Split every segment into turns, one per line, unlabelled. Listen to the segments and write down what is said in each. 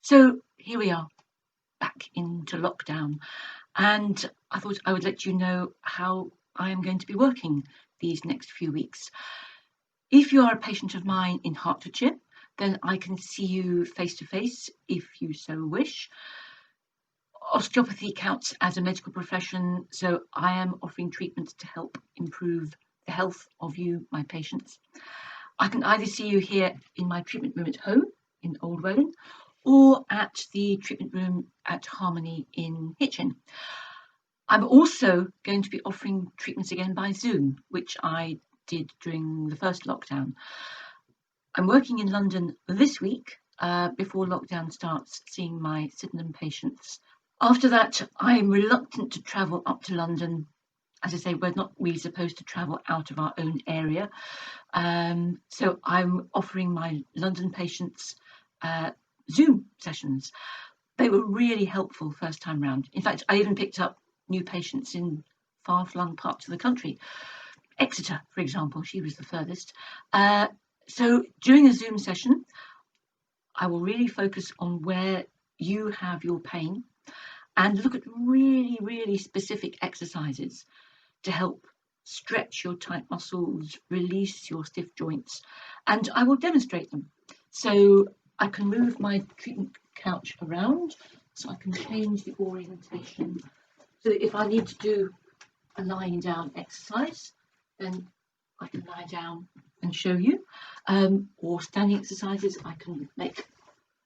So here we are, back into lockdown, and I thought I would let you know how I am going to be working these next few weeks. If you are a patient of mine in Hertfordshire, then I can see you face to face if you so wish. Osteopathy counts as a medical profession, so I am offering treatments to help improve the health of you, my patients. I can either see you here in my treatment room at home in Old Welling, or at the treatment room at Harmony in Hitchin. I'm also going to be offering treatments again by Zoom, which I did during the first lockdown. I'm working in London this week before lockdown starts, seeing my Sydenham patients. After that, I'm reluctant to travel up to London. As I say, we're not really supposed to travel out of our own area. So I'm offering my London patients Zoom sessions. They were really helpful first time round. In fact, I even picked up new patients in far-flung parts of the country. Exeter, for example, she was the furthest. So during a Zoom session, I will really focus on where you have your pain and look at really specific exercises to help stretch your tight muscles, release your stiff joints, and I will demonstrate them. So I can move my treatment couch around, so I can change the orientation. So that if I need to do a lying down exercise, then I can lie down and show you. Or standing exercises, I can make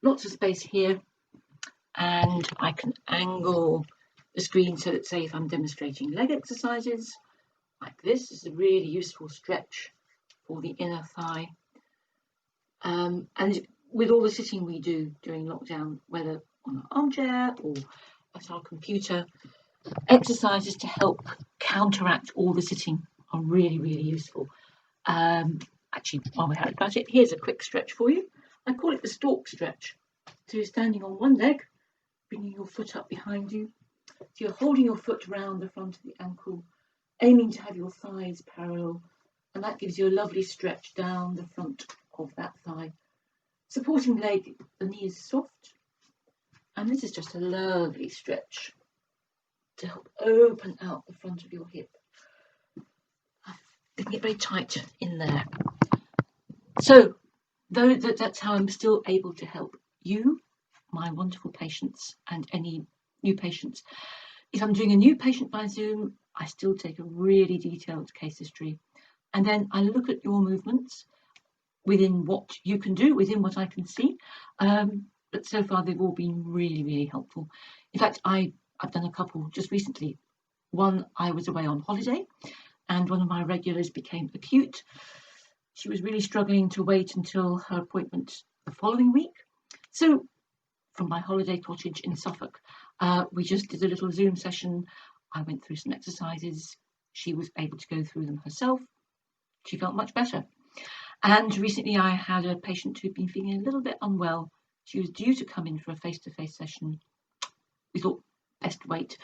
lots of space here, and I can angle the screen so that, say, if I'm demonstrating leg exercises, like this is a really useful stretch for the inner thigh. And with all the sitting we do during lockdown, whether on our armchair or at our computer, exercises to help counteract all the sitting are really useful. Actually, while we're about it, here's a quick stretch for you. I call it the stalk stretch. So you're standing on one leg, bringing your foot up behind you. So you're holding your foot round the front of the ankle, aiming to have your thighs parallel, and that gives you a lovely stretch down the front of that thigh. Supporting leg, the knee is soft, and this is just a lovely stretch to help open out the front of your hip. Making it very tight in there. So that's how I'm still able to help you, my wonderful patients, and any new patients. If I'm doing a new patient by Zoom, I still take a really detailed case history, and then I look at your movements within what you can do, within what I can see. But so far they've all been really helpful. In fact, I've done a couple just recently. One, I was away on holiday and one of my regulars became acute. She was really struggling to wait until her appointment the following week. So from my holiday cottage in Suffolk, we just did a little Zoom session. I went through some exercises. She was able to go through them herself. She felt much better. And recently I had a patient who'd been feeling a little bit unwell. She was due to come in for a face-to-face session. We thought best wait.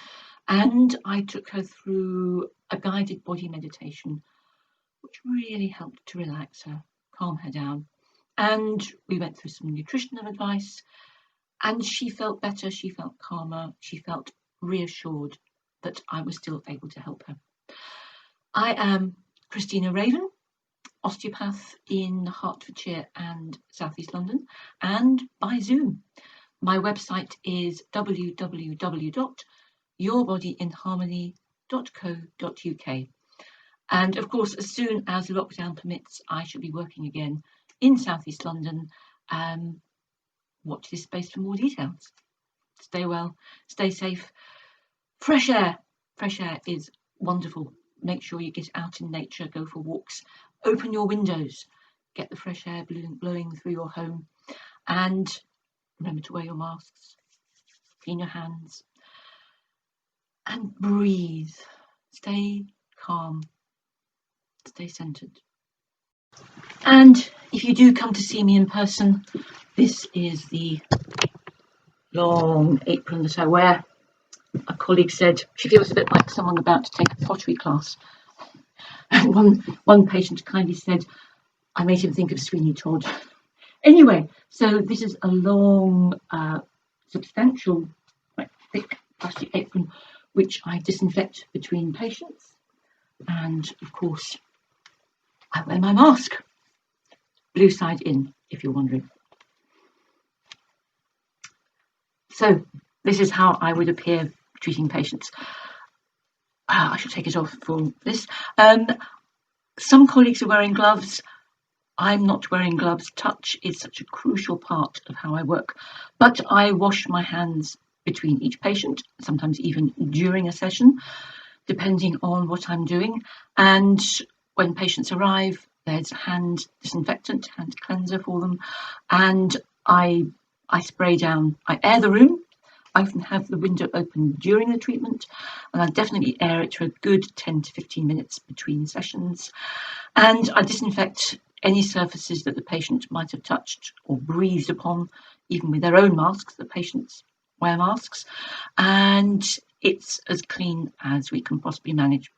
And I took her through a guided body meditation, which really helped to relax her, calm her down. And we went through some nutritional advice, and she felt better, she felt calmer, she felt reassured that I was still able to help her. I am Christina Raven, osteopath in Hertfordshire and South East London, and by Zoom. My website is www.yourbodyinharmony.co.uk. And of course, as soon as lockdown permits, I shall be working again in South East London. Watch this space for more details. Stay well, stay safe. Fresh air is wonderful. Make sure you get out in nature, go for walks, open your windows, get the fresh air blowing through your home, and remember to wear your masks, clean your hands, and breathe. Stay calm, stay centered. And if you do come to see me in person, this is the long apron that I wear. A colleague said she feels a bit like someone about to take a pottery class. And one patient kindly said, I made him think of Sweeney Todd. Anyway, So this is a long, substantial, quite thick plastic apron, which I disinfect between patients. And of course, I wear my mask, blue side in, if you're wondering. So this is how I would appear treating patients. I should take it off for this. Some colleagues are wearing gloves. I'm not wearing gloves. Touch is such a crucial part of how I work. But I wash my hands between each patient, sometimes even during a session, depending on what I'm doing. And when patients arrive, there's hand disinfectant, hand cleanser for them. And I spray down, I air the room. I often have the window open during the treatment, and I definitely air it for a good 10 to 15 minutes between sessions. And I disinfect any surfaces that the patient might have touched or breathed upon, even with their own masks. The patients wear masks, and it's as clean as we can possibly manage.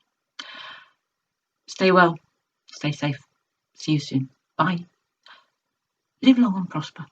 Stay well, stay safe. See you soon. Bye. Live long and prosper.